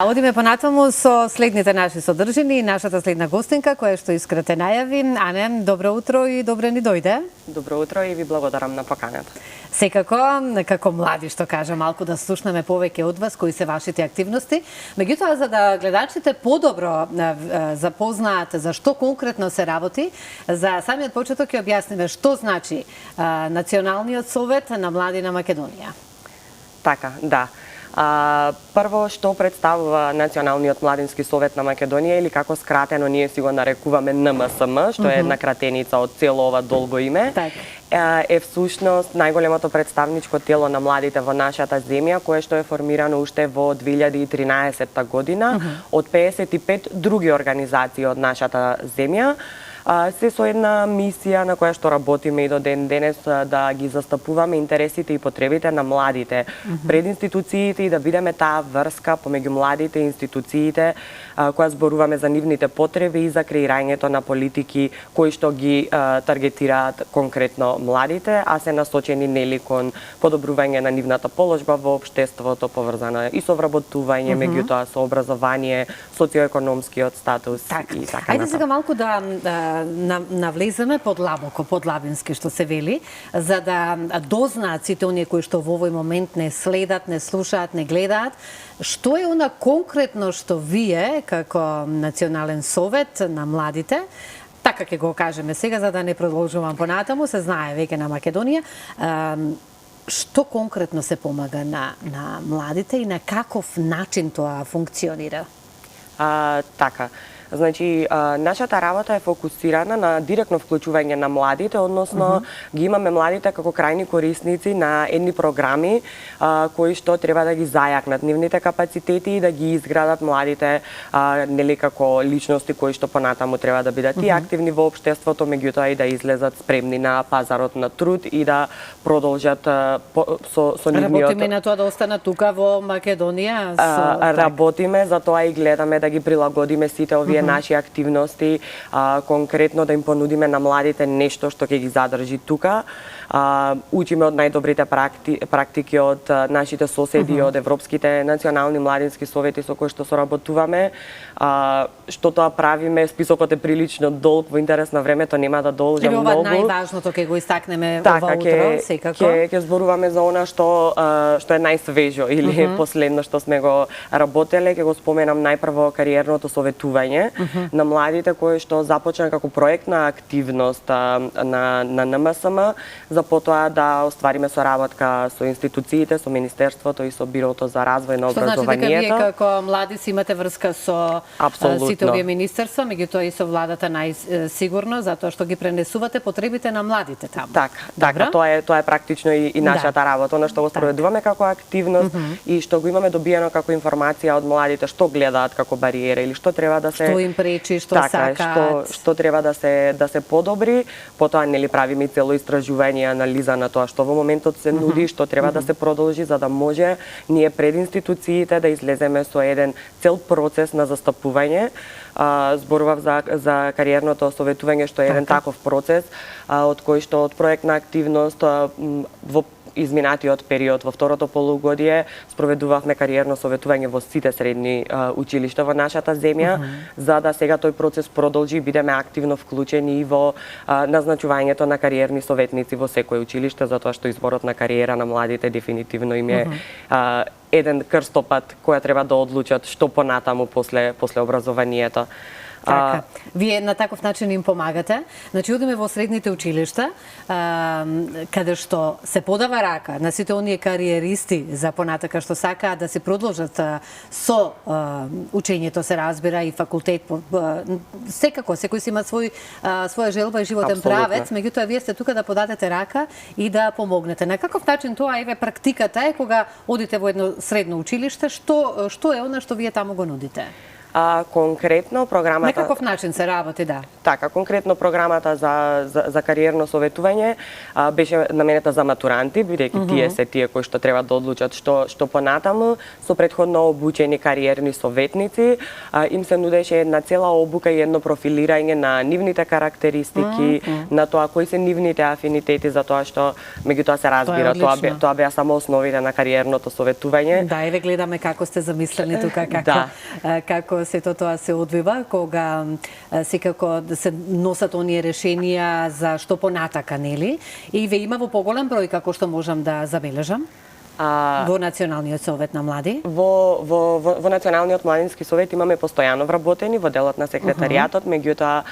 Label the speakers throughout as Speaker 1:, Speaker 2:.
Speaker 1: Одиме понатаму со следните наши содржини и нашата следна гостинка, која што искрате најави. Ане, добро утро и добре ни дојде.
Speaker 2: Добро утро и ви благодарам на поканата.
Speaker 1: Секако, како млади, што кажа, малку да слушнеме повеќе од вас, кои се вашите активности. Меѓутоа, за да гледачите подобро запознаат за што конкретно се работи, за самиот почеток ќе објасниме што значи Националниот совет на млади на Македонија.
Speaker 2: Така, да. Прво, што представува Националниот младински совет на Македонија, или како скратено ние си го нарекуваме НМСМ, што е една кратеница од цело ова долго име, е всушност најголемото представничко тело на младите во нашата земја, кое што е формирано уште во 2013 година од 55 други организации од нашата земја. Се со една мисија на која што работиме и до ден денес да ги застапуваме интересите и потребите на младите пред институциите и да бидеме таа врска помеѓу младите и институциите која зборуваме за нивните потреби и за креирањето на политики кои што ги таргетираат конкретно младите, а се насочени нели кон подобрување на нивната положба во општеството, поврзана и со вработување, меѓутоа со образование, социоекономскиот статус и така.
Speaker 1: Ајде сега малку да навлеземе подлабоко, подлабински што се вели, за да дознаат сите оние кои што во овој момент не следат, не слушаат, не гледаат, што е она конкретно што вие како Национален совет на младите, така ќе го кажеме сега за да не продолжувам понатаму, се знае веќе на Македонија, што конкретно се помага на младите и на каков начин тоа функционира?
Speaker 2: Така. Значи, нашата работа е фокусирана на директно вклучување на младите, односно ги имаме младите како крајни корисници на едни програми кои што треба да ги зајакнат нивните капацитети и да ги изградат младите нели како личности кои што понатаму треба да бидат и активни во општеството, меѓутоа и да излезат спремни на пазарот на труд и да продолжат со нивниот...
Speaker 1: Работиме на тоа да останат тука во Македонија?
Speaker 2: Работиме за тоа и гледаме да ги прилагодиме сите овие наши активности, конкретно да им понудиме на младите нешто што ќе ги задржи тука. Учиме од најдобрите практики од нашите соседи, од европските национални младински совети со кои што соработуваме. Што тоа правиме, списокот е прилично долг, во интерес на времето нема да должам многу.
Speaker 1: Ова најважното ќе го истакнеме ова утро, секако.
Speaker 2: Ќе зборуваме за она што е најсвежо или последно што сме го работеле. Ќе го споменам најпрво кариерното советување на младите кои што започна како проектна активност на НМСМ, за потоа да оствариме соработка со институциите, со Министерството и со Бирото за развој на образованието.
Speaker 1: Што значи дека вие како млади си имате врска со сите овие министерства, меѓутоа и со владата најсигурно, затоа што ги пренесувате потребите на младите таму.
Speaker 2: Така, тоа е практично и нашата работа, она што го спроведуваме како активност и што го имаме добиено како информација од младите, што гледаат како бариера или што треба да се
Speaker 1: што им пречи, што сакаат,
Speaker 2: што треба да се подобри, потоа нели правиме и цело истражување и анализа на тоа што во моментот се нуди, што треба да се продолжи за да може ние пред институциите да излеземе со еден цел процес на застапување. Зборував за кариерното советување што е еден таков процес од кој што од проектна активност во изминатиот период во второто полугодие спроведувавме кариерно советување во сите средни училишта во нашата земја, за да сега тој процес продолжи и бидеме активно вклучени и во назначувањето на кариерни советници во секој училиште, затоа што изборот на кариера на младите дефинитивно им е еден крстопат која треба да одлучат што понатаму после образованието.
Speaker 1: Така. Вие на таков начин им помагате. Значи, одиме во средните училишта, каде што се подава рака на сите оние кариеристи за понатака што сакаат да се продолжат со учењето, се разбира, и факултет. Секако, секој си има своја желба и животен правец, меѓутоа вие сте тука да подадете рака и да помогнете. На каков начин тоа практиката е кога одите во едно средно училиште, што е она што вие таму го нудите?
Speaker 2: Конкретно програмата...
Speaker 1: На каков начин се работи, да?
Speaker 2: Така, конкретно програмата за кариерно советување беше наменета за матуранти, бидејќи тие се тие кои што треба да одлучат што понатаму. Со претходно обучени кариерни советници им се нудеше една цела обука и едно профилирање на нивните карактеристики, на тоа кои се нивните афинитети за тоа што меѓутоа се разбира. Тоа беа само основите на кариерното советување.
Speaker 1: Да, еве гледаме како сте замислени тука, како сето тоа се одвива, кога секако се носат оние решенија за што понатака, нели? И ве има во поголем број, како што можам да забележам? Во Националниот совет на млади?
Speaker 2: Во Националниот младински совет имаме постојано вработени во делот на секретаријатот, меѓутоа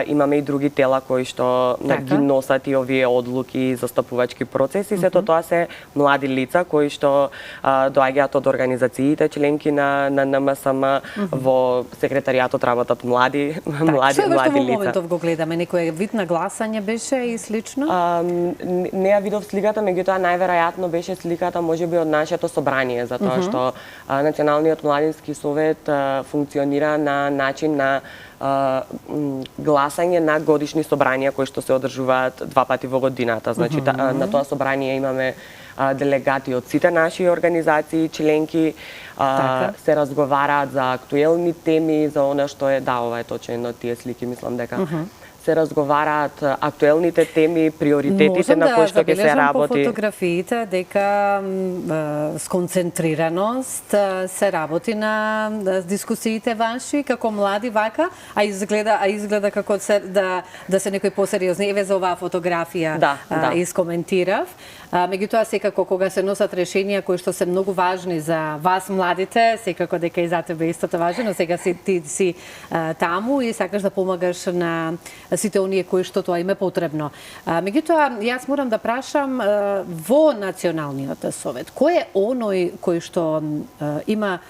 Speaker 2: имаме и други тела кои што ги носат и овие одлуки, застапувачки процеси. Сето тоа се млади лица кои што доаѓаат од организациите членки на НМСМ. Во секретаријатот работат млади лица.
Speaker 1: Што во моментов го гледаме? Некој вид на гласање беше и слично?
Speaker 2: Не ја видов сликата, меѓутоа најверојатно беше сликата можеби од нашето собрание, затоа што Националниот младински совет функционира на начин на гласање на годишни собрања кои што се одржуваат 2 пати во годината. Значи на тоа собрание имаме делегати од сите наши организации, членки, се разговараат за актуелни теми, за она што е, ова е точно тие слики, мислам дека се разговараат актуелните теми, приоритетите на кои што ќе се работи.
Speaker 1: Можам да забележам по фотографиите дека сконцентрираност се работи на дискусиите ваши како млади вака, а изгледа како да се некои посериозни. Еве за оваа фотографија искоментирав. Меѓутоа секако кога се носат решенија кои што се многу важни за вас младите, секако дека и за тебе истото важно, но сега ти си таму и сакаш да помагаш на сите оние кои што тоа им е потребно. Меѓутоа, јас морам да прашам во Националниот совет, кој е оној кој што има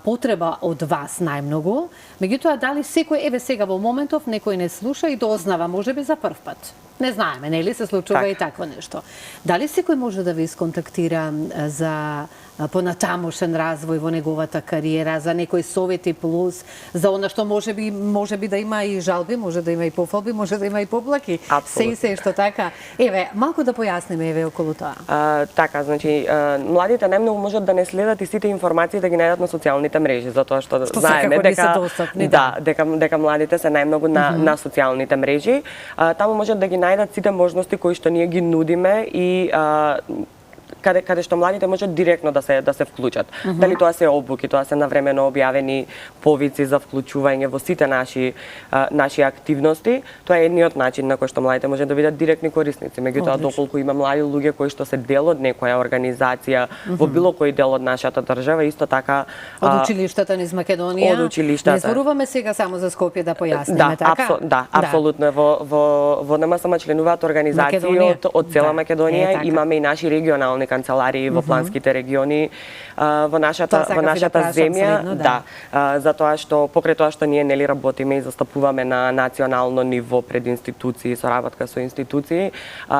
Speaker 1: потреба од вас најмногу, меѓутоа дали секој, еве сега во моментов, некој не слуша и дознава, можеби за прв пат. Не знаеме, нели се случува и такво нешто. Дали секој може да ви исконтактира за понатамошен развој во неговата кариера, за некои совети плюс, за она што можеби да има и жалби, може да има и пофалби, може да има и поплаки. Се што така. Еве, малку да појасниме еве околу тоа.
Speaker 2: Така, значи младите најмногу можат да не следат и сите информации да ги најдат на социјалните мрежи, затоа што знаеме дека младите се најмногу на социјалните мрежи. Таму можат да ги најдат сите можности кои што ние ги нудиме и каде што младите можат директно да се вклучат. Дали тоа се обуки, тоа се навремено објавени повици за вклучување во сите наши активности. Тоа е едниот начин на кој што младите можат да бидат директни корисници. Меѓутоа, доколку има млади луѓе кои што се дел од некоја организација во било кој дел од нашата држава, исто така
Speaker 1: од училиштата низ Македонија.
Speaker 2: Од училиштата.
Speaker 1: Не зборуваме сега само за Скопје, да појасниме, така?
Speaker 2: Апсолутно. Во НМСМ членуваат организации од цела Македонија, имаме и наши регионални канцеларии во планските региони во нашата земја, затоа што покрај тоа што ние нели работиме и застапуваме на национално ниво пред институции, соработка со институции,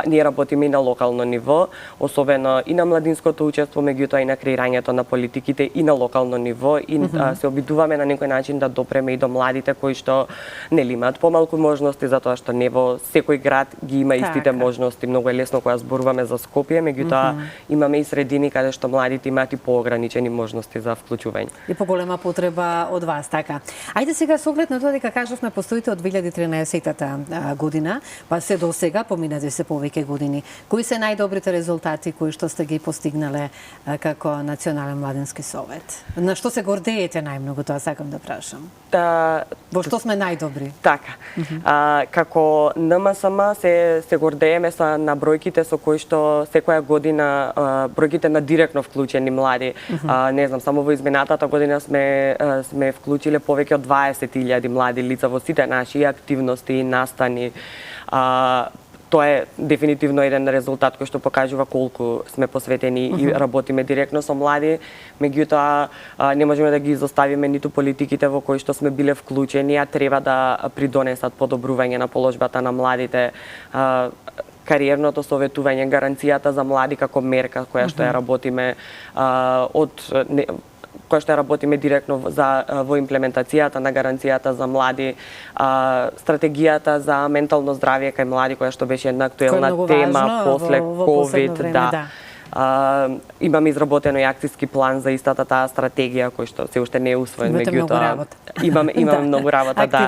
Speaker 2: ние работиме и на локално ниво, особено и на младинското учество, меѓутоа и на креирањето на политиките и на локално ниво и се обидуваме на некој начин да допреме и до младите кои што нели имаат помалку можности, затоа што не во секој град ги има истите можности. Многу е лесно кога зборуваме за Скопје, меѓутоа имаме и средини каде што младите имаат и поограничени можности за вклучување.
Speaker 1: И поголема потреба од вас, така. Ајде сега со оглед на тоа дека кажавме постоите од 2013 година, па се до сега поминати се повеќе години. Кои се најдобрите резултати кои што сте ги постигнале како Национален младински совет? На што се гордеете најмногу, тоа сакам да прашам. Во што сме најдобри?
Speaker 2: Така. Како НМСМ се гордееме на бројките со кои што секоја година бројките на директно вклучени млади. Не знам, само во изминатата година сме вклучиле повеќе од 20.000 млади лица во сите наши активности и настани. Тоа е дефинитивно еден резултат кој што покажува колку сме посветени и работиме директно со млади. Меѓутоа, не можеме да ги изоставиме ниту политиките во кои што сме биле вклучени, а треба да придонесат подобрување на положбата на младите. Кариерното советување, гаранцијата за млади како мерка која што ја работиме од која што работиме директно во имплементацијата на гаранцијата за млади, стратегијата за ментално здравје кај млади, која што беше една актуелна тема после COVID, да. Имаме изработено и акциски план за истата таа стратегија кој што се уште не е усвоен, меѓутоа имаме многу работа, да.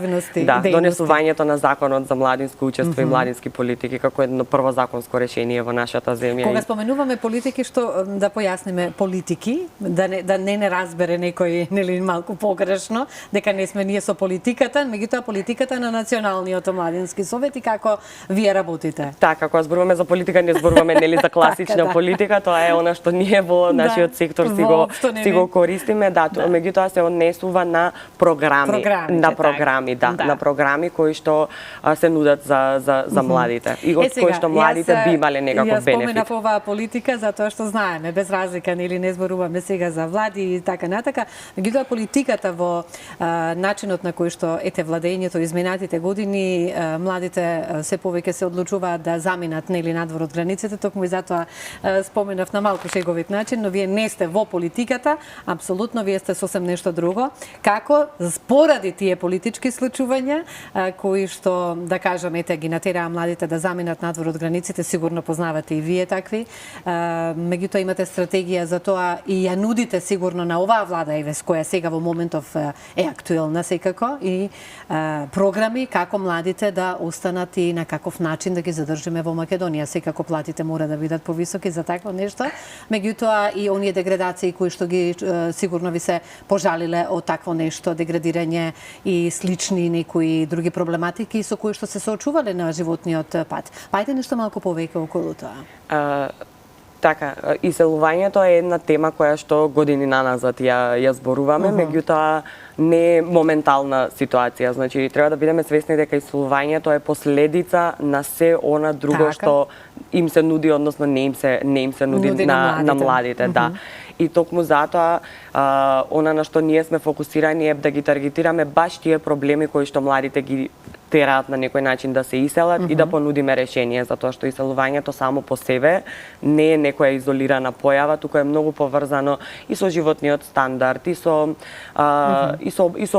Speaker 2: Донесувањето на законот за младинско учество и младински политики како едно прво законско решение во нашата земја.
Speaker 1: Кога споменуваме политики, што да појасниме политики, да не разбере некој нели малку погрешно дека не сме ние со политиката, меѓутоа политиката на Националниот младински совет и како вие работите.
Speaker 2: Така, кога зборуваме за политика не зборуваме нели за класична политика, тоа е она што ние во нашиот сектор си го користиме, да, меѓутоа се однесува на програми, на програми кои што се нудат за младите и од кои што младите би имале некаков бенефит.
Speaker 1: Ја споменав оваа политика затоа што знаеме, без разлика нели не зборуваме сега за влади и така натака, меѓутоа политиката во начинот на кој што владењето изминатите години, младите се повеќе се одлучуваат да заминат нели надвор од границите, токму и затоа споменав на малку шеговит начин, но вие не сте во политиката, апсолутно вие сте сосем нешто друго. Како поради тие политички случувања кои што да кажеме ги натераа младите да заминат надвор од границите, сигурно познавате и вие такви. Меѓутоа имате стратегија за тоа и ја нудите сигурно на оваа влада која сега во моментов е актуелна секако и програми како младите да останат и на каков начин да ги задржиме во Македонија. Секако платите мора да бидат повисоки за такво нешто, меѓутоа и оние деградации кои што ги сигурно ви се пожалиле од такво нешто, деградирање и слични некои други проблематики со кои што се соочувале на животниот пат. Ајде нешто малку повеќе околу тоа.
Speaker 2: Така, иселувањето е една тема која што години наназад ја зборуваме, меѓутоа не е моментална ситуација. Значи, треба да бидеме свесни дека иселувањето е последица на се она друго што им се нуди, односно не им се нуди на младите, да. И токму затоа, она на што ние сме фокусирани е да ги таргетираме баш тие проблеми кои што младите ги тераат на некој начин да се иселат и да понудиме решение, затоа што иселувањето само по себе не е некоја изолирана појава, туку е многу поврзано и со животниот стандард, и со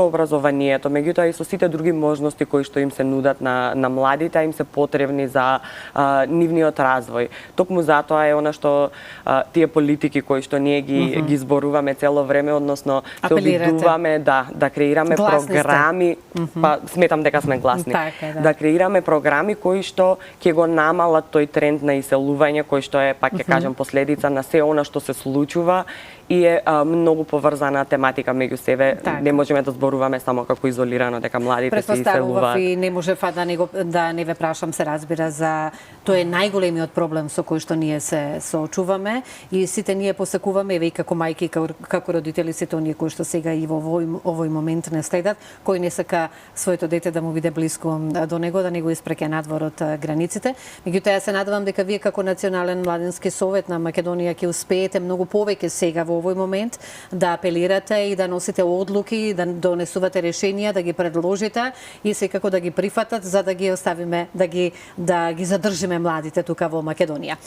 Speaker 2: образованието, меѓутоа и со сите други можности кои што им се нудат на младите, а им се потребни за нивниот развој. Токму затоа е она што тие политики кои што ние ги зборуваме цело време, односно се обидуваме да креираме програми, па сметам дека сме гласни. Да креираме програми кои што ќе го намалат тој тренд на иселување, кој што е, пак ќе кажам, последица на се она што се случува и е многу поврзана тематика меѓу себе. Не можеме да зборуваме само како изолирано дека младите се иселуваат.
Speaker 1: И не можев да не ве прашам, се разбира, за тој е најголемиот проблем со кој што ние се соочуваме и сите ние посакуваме и како мајки, како родители, сите оние кои што сега и во овој момент не следат, кој не сака своето дете да му биде блиско до него, да не го испреке надвор од границите. Меѓутоа ја се надевам дека вие како Национален младински совет на Македонија ќе успеете многу повеќе сега во овој момент да апелирате и да носите одлуки, да донесувате решенија, да ги предложите и секако да ги прифатат за да ги оставиме, да ги задржиме младите тука во Македонија.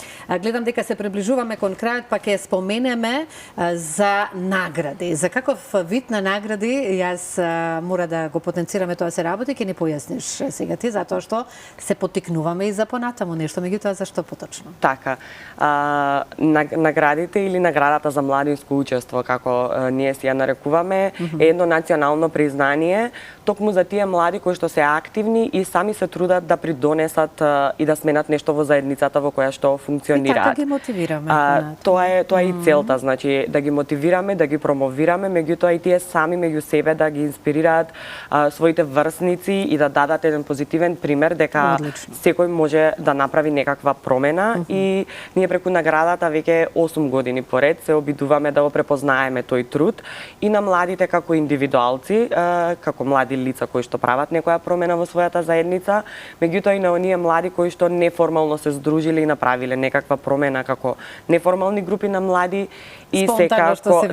Speaker 1: Гледам дека се приближуваме кон крајот, па ќе споменеме за награди. За каков вид на награди јас мора да го потенцираме тоа се работи, ќе ни појасниш сега ти, затоа што се поттикнуваме и за понатаму нешто, меѓутоа зашто поточно?
Speaker 2: Така, наградите или наградата за младинско учество, како ние си ја нарекуваме, е едно национално признание, токму за тие млади кои што се активни и сами се трудат да придонесат и да сменат нешто во заедницата во која што функционираат.
Speaker 1: И така ги мотивираме.
Speaker 2: Тоа е и целта, значи да ги мотивираме, да ги промовираме, меѓутоа и тие сами меѓу себе да ги инспирираат своите врсници и да дадат еден позитивен пример дека секој може да направи некаква промена и ние преку наградата веќе 8 години поред се обидуваме да го препознаеме тој труд и на младите како индивидуалци, како млади лица кои што прават некоја промена во својата заедница, меѓутоа и на оние млади кои што неформално се здружиле и направиле некаква промена како неформални групи на млади и секако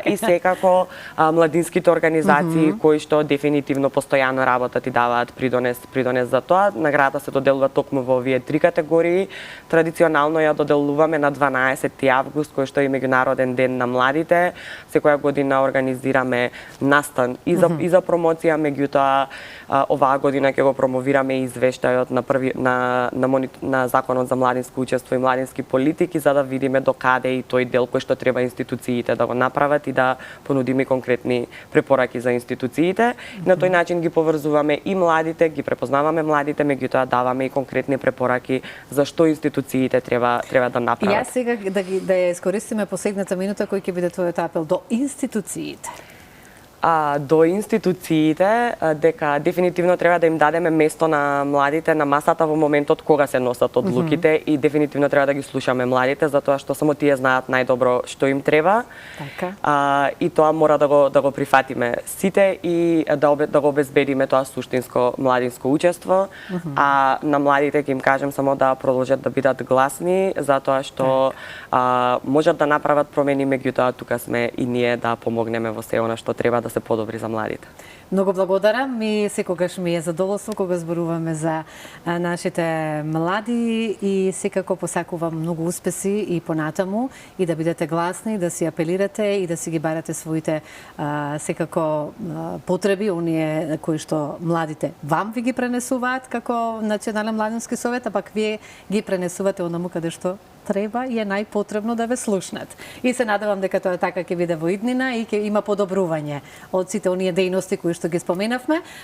Speaker 2: и секако младинските организации кои што дефинитивно постојано работат и даваат придонес за тоа. Наградата се доделува токму во овие три категории. Традиционално ја доделуваме на 12 август, кој што е меѓународен ден на младите. Секоја година организираме настан и за промоција, меѓутоа оваа година ќе го промовираме извештајот на Законот за младинско учество и младински политики, за да видиме докаде и тој дел кој што треба институциите да го направат и да понудиме конкретни препораки за институциите. На тој начин ги поврзуваме и младите, ги препознаваме младите, меѓутоа даваме и конкретни препораки за што институциите треба да направат.
Speaker 1: Јас сега да ја искористиме последната минута кој ќе биде твојот апел до институциите.
Speaker 2: До институциите, дека дефинитивно треба да им дадеме место на младите на масата во моментот кога се носат одлуките и дефинитивно треба да ги слушаме младите, затоа што само тие знаат најдобро што им треба.
Speaker 1: Така.
Speaker 2: И тоа мора да го прифатиме сите и да го обезбедиме тоа суштинско младинско учество. А на младите ќе им кажем само да продолжат да бидат гласни, затоа што можат да направат промени, меѓутоа тука сме и ние да помогнеме во се она што треба да се подобри за младите.
Speaker 1: Многу благодарам и секогаш ми е задоволство кога зборуваме за нашите млади и секако посакувам многу успеси и понатаму и да бидете гласни, да си апелирате и да си ги барате своите секако потреби, оние кои што младите вам ви ги пренесуваат како Национален младински совет, а пак вие ги пренесувате онаму каде што треба и е најпотребно да ве слушнат. И се надевам дека тоа така ќе биде во иднина и ќе има подобрување од сите оние дејности кои што ги споменавме.